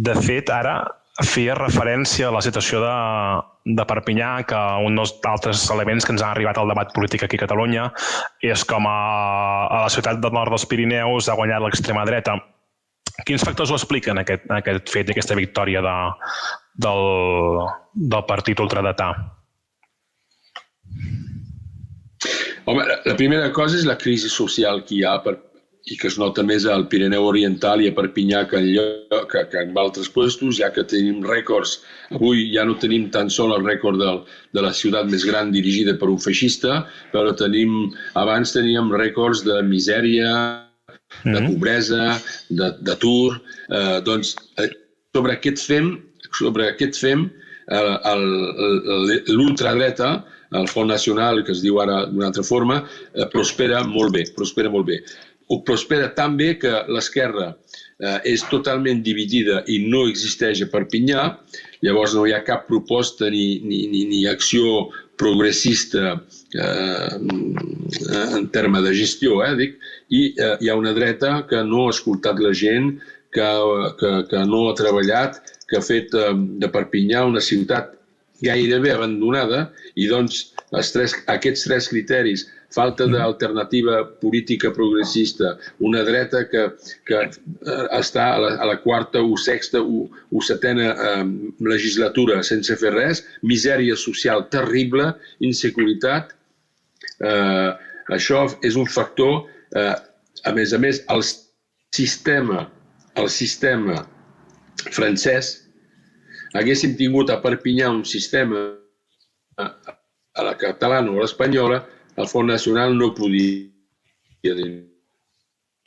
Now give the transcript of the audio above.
De fet, ara feia referència a la situació de Perpinyà, que un dels altres elements que ens han arribat al debat polític aquí a Catalunya és com a la ciutat del nord dels Pirineus ha guanyat l'extrema dreta. Quins factors ho expliquen, aquest fet i aquesta victòria del partit ultradretà? Home, la primera cosa és la crisi social que hi ha i que es nota més al Pirineu Oriental i a Perpinyà que en altres llocs, ja que tenim rècords. Avui ja no tenim tan sol el rècord de la ciutat més gran dirigida per un feixista, però abans teníem rècords de misèria, de pobresa, d'atur. Doncs sobre aquest fem l'ultradreta, el Front Nacional, que es diu ara d'una altra forma, prospera molt bé. Prospera tan bé que l'esquerra és totalment dividida i no existeix a Perpinyà, llavors no hi ha cap proposta ni acció progressista en termes de gestió, i hi ha una dreta que no ha escoltat la gent, que no ha treballat, que ha fet de Perpinyà una ciutat gairebé abandonada, i doncs aquests tres criteris, falta d'alternativa política progressista, una dreta que està a la quarta o sexta o setena legislatura sense fer res, misèria social terrible, inseguretat. Això és un factor. A més, el sistema francès, haguéssim tingut a Perpinyà un sistema a la catalana o a l'espanyola, el Front Nacional no podia dir